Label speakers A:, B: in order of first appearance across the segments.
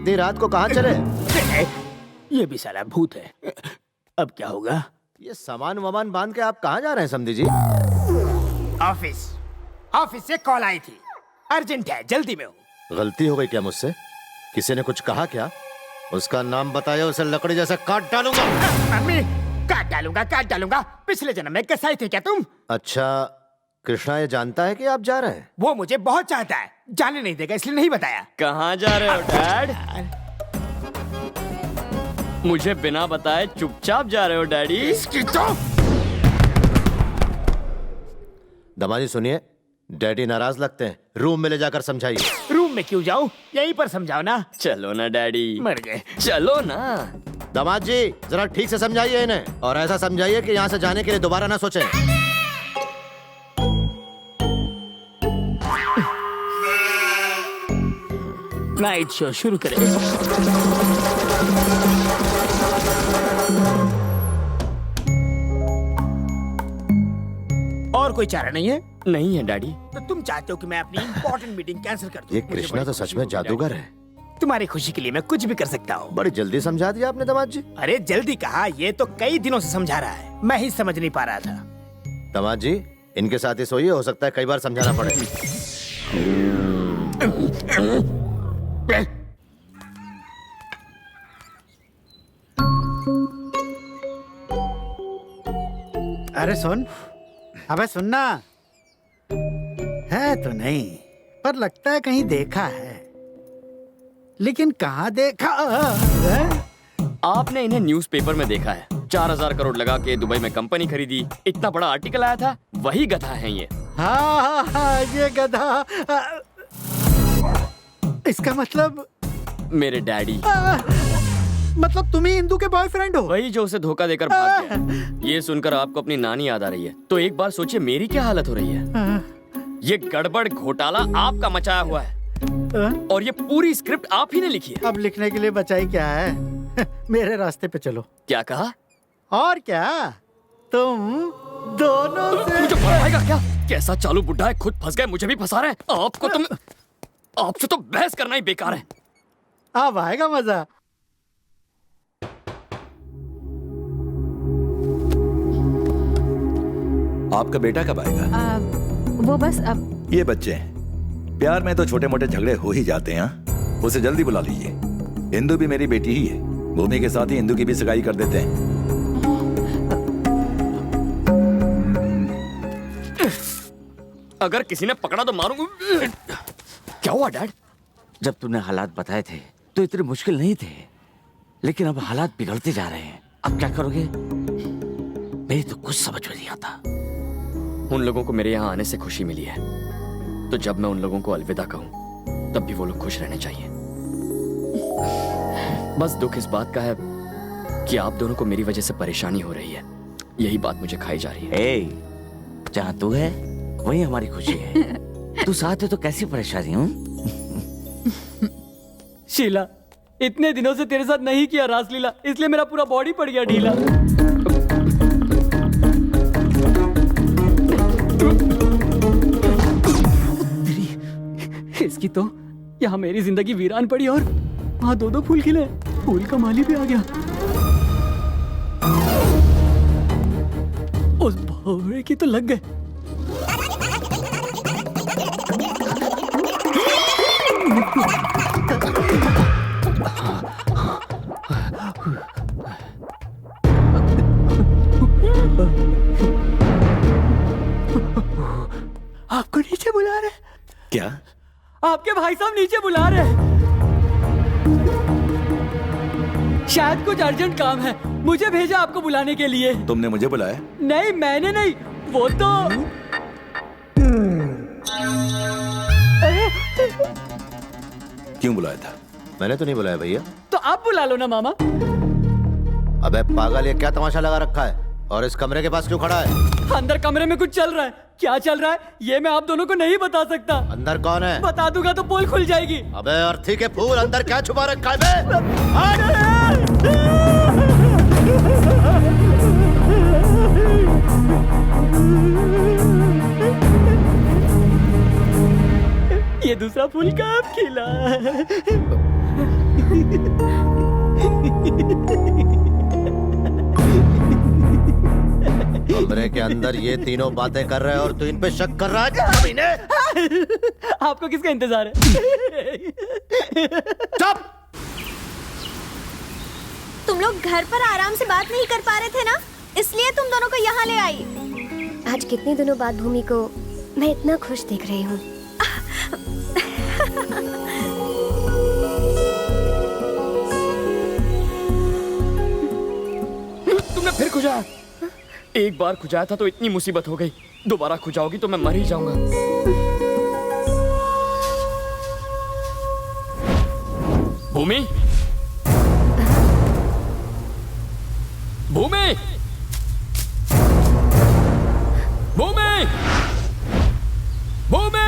A: इतनी रात को कहाँ चले?
B: ये भी साला भूत है। अब क्या होगा?
A: ये सामान वामान बांध के आप कहाँ जा रहे हैं समधी जी?
B: ऑफिस से कॉल आई थी, अर्जेंट है, जल्दी में हूँ।
A: गलती हो गई क्या मुझसे? किसी ने कुछ कहा क्या? उसका नाम बताया, उसे लकड़ी जैसे काट डालूंगा।
B: मम्मी, काट डालूंगा। पिछले जन्म में कसाई थे क्या तुम?
A: अच्छा, कृष्णा ये जानता है कि आप जा रहे हैं?
B: वो मुझे बहुत चाहता है, जाने नहीं देगा इसलिए नहीं बताया।
C: कहाँ जा रहे हो डैड? मुझे बिना बताए चुपचाप जा रहे हो डैडी?
B: इसकी तो
A: दमाजी सुनिए, डैडी नाराज लगते हैं, रूम में ले जाकर समझाइए।
B: रूम में क्यों जाऊं? यहीं पर समझाओ ना।
C: चलो ना डैडी।
B: मर गए।
C: चलो ना।
A: दामाद जी जरा ठीक से समझाइए इन्हें, और ऐसा समझाइए कि यहाँ से जाने के लिए दोबारा ना सोचें।
B: नाइट शो शुरू करें। और कोई चारा नहीं है?
C: नहीं है डैडी।
B: तो तुम चाहते हो कि मैं अपनी इंपॉर्टेंट मीटिंग कैंसिल कर दूं?
A: ये कृष्णा तो सच में जादूगर है।
B: तुम्हारी खुशी के लिए मैं कुछ भी कर सकता हूँ।
A: बड़ी जल्दी समझा दिया आपने दामाद जी।
B: अरे जल्दी कहा, ये तो कई दिनों से समझा रहा है, मैं ही समझ नहीं पा रहा था।
A: दामाद जी इनके साथ ही सोइए, हो सकता है कई बार समझाना पड़े।
D: अरे सुन, अबे सुनना। है तो नहीं, पर लगता है कहीं देखा है, लेकिन कहाँ देखा है?
C: आपने इन्हें न्यूज़पेपर में देखा है। 4000 करोड़ लगा के दुबई में कंपनी खरीदी, इतना बड़ा आर्टिकल आया था। वही गधा है ये।
D: हाँ, ये गधा। इसका मतलब
C: मेरे डैडी।
D: मतलब तुम ही इंदू के बॉयफ्रेंड हो?
C: वही जो उसे धोखा देकर भाग गया। ये सुनकर आपको अपनी नानी याद आ रही है, तो एक बार सोचिए मेरी क्या हालत हो रही है। ये गड़बड़ घोटाला आपका मचाया हुआ है, और ये पूरी स्क्रिप्ट आप ही ने लिखी है।
D: अब लिखने के लिए बचाई क्या है? मेरे रास्ते पे चलो।
C: क्या कहा?
D: और क्या, तुम दोनों से
C: मुझे फंसाएगा क्या? कैसा चालू बुड्ढा है, खुद फंस गए, मुझे भी फंसा रहे हैं। आपसे तो बहस करना ही बेकार है।
D: अब आएगा मजा।
E: आपका बेटा कब आएगा?
F: वो बस अब।
E: ये बच्चे हैं, प्यार में तो छोटे मोटे झगड़े हो ही जाते हैं। उसे जल्दी बुला लीजिए। इंदु भी मेरी बेटी ही है, भूमि के साथ ही इंदु की भी सगाई कर देते हैं।
C: अगर किसी ने पकड़ा तो मारूंगा। क्या हुआ डैड?
G: जब तुमने हालात बताए थे तो इतने मुश्किल नहीं थे, लेकिन अब हालात बिगड़ते जा रहे हैं। अब क्या करोगे? मेरी तो कुछ समझ में नहीं आता।
C: उन लोगों को मेरे यहाँ आने से खुशी मिली है, तो जब मैं उन लोगों को अलविदा कहूँ तब भी वो लोग खुश रहने चाहिए। बस दुख इस बात का है कि आप दोनों को मेरी वजह से परेशानी हो रही है। यही बात मुझे खाई जा रही है।
G: जहाँ तू है वही हमारी खुशी है। तू साथ है तो कैसी परेशानी हूँ?
H: शीला, इतने दिनों से तेरे साथ नहीं किया रासलीला, इसलिए मेरा पूरा बॉडी पड़ गया ढीला। इसकी तो यहाँ मेरी जिंदगी वीरान पड़ी, और वहाँ दो फूल खिले। फूल का माली भी आ गया। उस भौरे की तो लग गए। आपको नीचे बुला रहे?
E: क्या?
H: आपके भाई साहब नीचे बुला रहे हैं। शायद कुछ अर्जेंट काम है, मुझे भेजा आपको बुलाने के लिए।
E: तुमने मुझे बुलाया?
H: नहीं, मैंने नहीं, वो तो
E: क्यों बुलाया था?
A: मैंने तो नहीं बुलाया भैया।
H: तो आप बुला लो ना मामा।
A: अबे पागल, ये क्या तमाशा लगा रखा है? और इस कमरे के पास क्यों खड़ा है?
H: अंदर कमरे में कुछ चल रहा है। क्या चल रहा है ये मैं आप दोनों को नहीं बता सकता।
A: अंदर कौन है?
H: बता दूंगा तो पोल खुल जाएगी।
A: अबे अर्थी के फूल, अंदर क्या छुपा रखा है बे?
H: ये दूसरा फूल कब खिला?
A: कमरे के अंदर ये तीनों बातें कर रहे हैं और तू इन पे शक कर रहा है कमीने?
H: आपको किसका इंतजार है?
A: चुप!
I: तुम लोग घर पर आराम से बात नहीं कर पा रहे थे ना, इसलिए तुम दोनों को यहाँ ले आई। आज कितने दिनों बाद भूमि को मैं इतना खुश देख रही हूँ।
C: तुमने फिर खुजाया? एक बार खुजाया था तो इतनी मुसीबत हो गई, दोबारा खुजाओगी तो मैं मर ही जाऊंगा। भूमि, भूमि, भूमि, भूमि!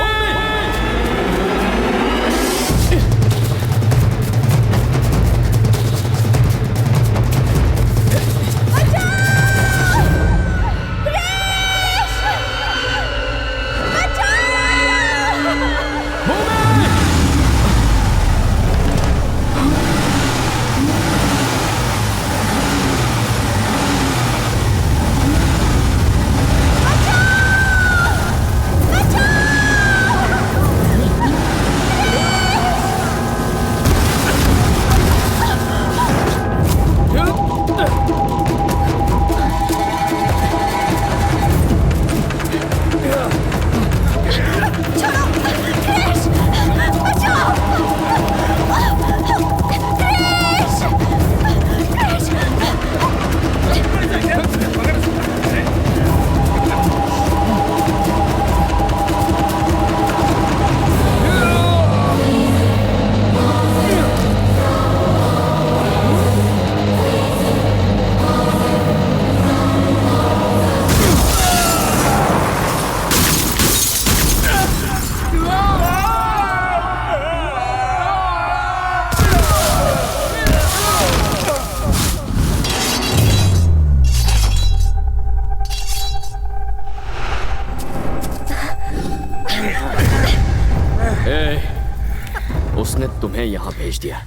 C: उसने तुम्हें यहाँ भेज दिया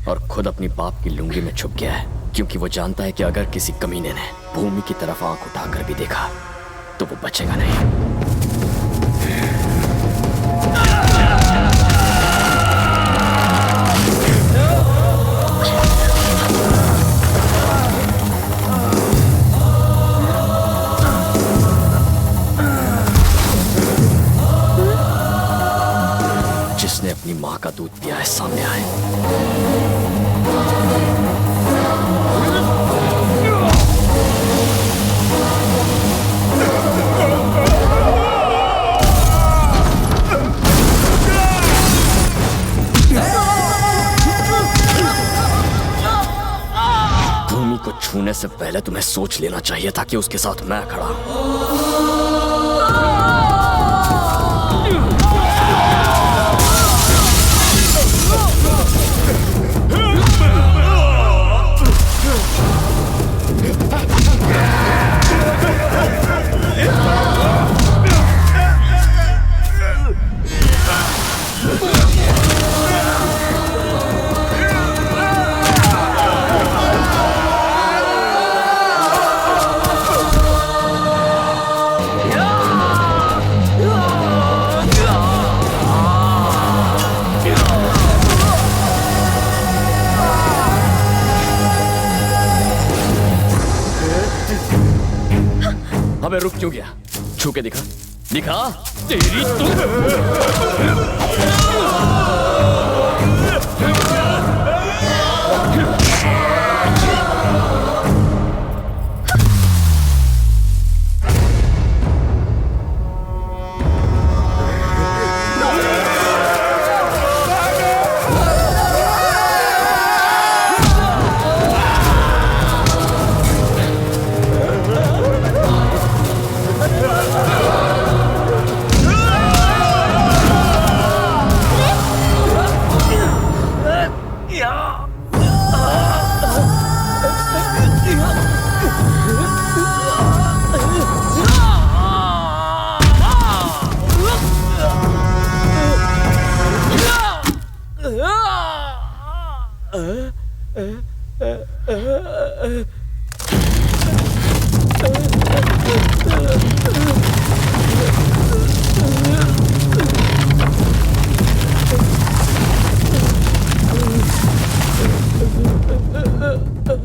C: और खुद अपनी बाप की लुंगी में छुप गया है, क्योंकि वो जानता है कि अगर किसी कमीने ने भूमि की तरफ आंख उठाकर भी देखा तो वो बचेगा नहीं। जिसने अपनी माँ का दूध पिया है सामने आए। भूमि को छूने से पहले तुम्हें सोच लेना चाहिए था कि उसके साथ मैं खड़ा हूं। अबे रुक क्यों गया? छू के दिखा, दिखा तेरी तो।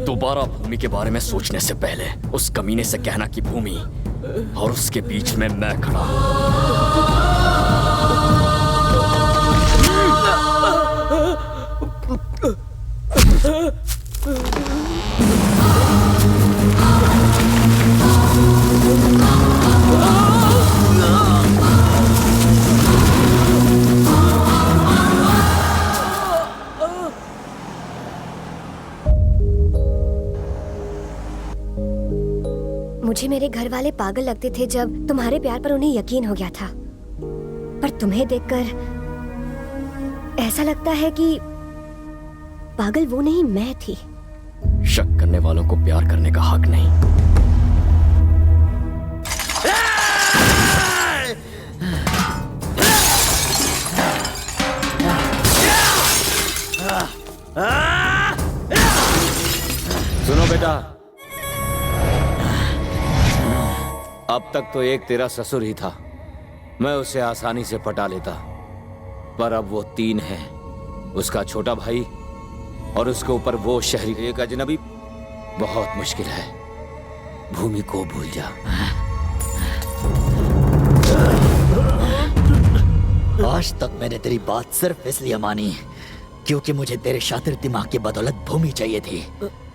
C: दोबारा भूमि के बारे में सोचने से पहले उस कमीने से कहना कि भूमि और उसके बीच में मैं खड़ा हूं।
I: मुझे मेरे घर वाले पागल लगते थे जब तुम्हारे प्यार पर उन्हें यकीन हो गया था, पर तुम्हें देखकर ऐसा लगता है कि पागल वो नहीं मैं थी।
C: शक करने वालों को प्यार करने का हक नहीं।
A: सुनो बेटा, अब तक तो एक तेरा ससुर ही था, मैं उसे आसानी से पटा लेता, पर अब वो 3 है, उसका छोटा भाई और उसके ऊपर वो शहरी, एक अजनबी। बहुत मुश्किल है, भूमि को भूल जा।
B: आज तक मैंने तेरी बात सिर्फ इसलिए मानी क्योंकि मुझे तेरे शातिर दिमाग की बदौलत भूमि चाहिए थी,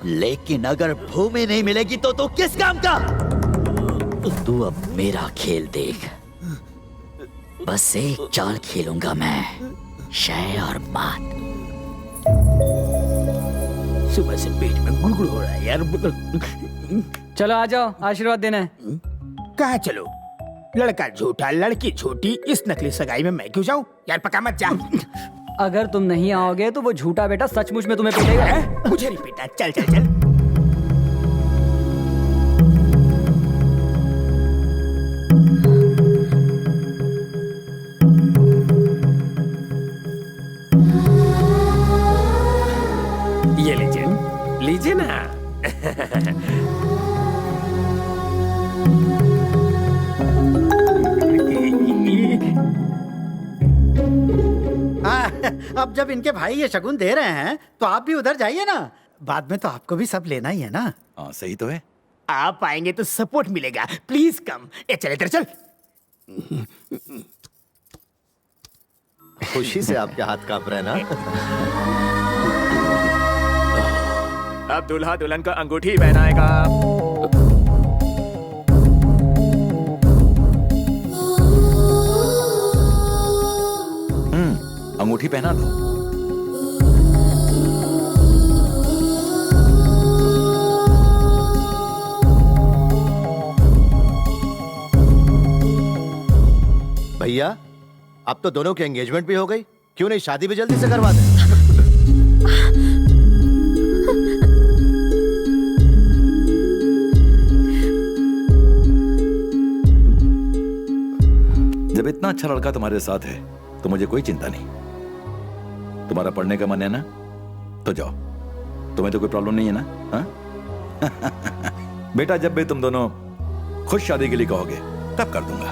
B: लेकिन अगर भूमि नहीं मिलेगी तो तू किस काम का? तू अब मेरा खेल देख। बस एक चाल खेलूंगा मैं, शय और मात। सुबह से पेट में गुड़गुड़ हो रहा है यार।
H: चलो आ जाओ, आशीर्वाद देना है।
B: कहाँ चलो? लड़का झूठा लड़की झूठी, इस नकली सगाई में मैं क्यों जाऊं? यार पका मत जा।
H: अगर तुम नहीं आओगे तो वो झूठा बेटा सचमुच में तुम्हें पीटेगा।
B: मुझे नहीं पीटा, चल चल चल।
C: ये लीजिए, लीजिए ना।
D: अब जब इनके भाई ये शगुन दे रहे हैं तो आप भी उधर जाइए ना, बाद में तो आपको भी सब लेना ही है ना।
E: हाँ सही तो है।
B: आप आएंगे तो सपोर्ट मिलेगा, प्लीज कम। ए चल इधर चल।
A: खुशी से आपके हाथ कांप रहे हैं ना?
J: अब दूल्हा दुल्हन का अंगूठी पहनाएगा।
E: अंगूठी पहना दो।
A: भैया, अब तो दोनों की एंगेजमेंट भी हो गई, क्यों नहीं शादी भी जल्दी से करवा दें?
E: जब इतना अच्छा लड़का तुम्हारे साथ है तो मुझे कोई चिंता नहीं। तुम्हारा पढ़ने का मन है ना, तो जाओ, तुम्हें तो कोई प्रॉब्लम नहीं है ना? हाँ? बेटा, जब भी तुम दोनों खुश शादी के लिए कहोगे तब कर दूंगा।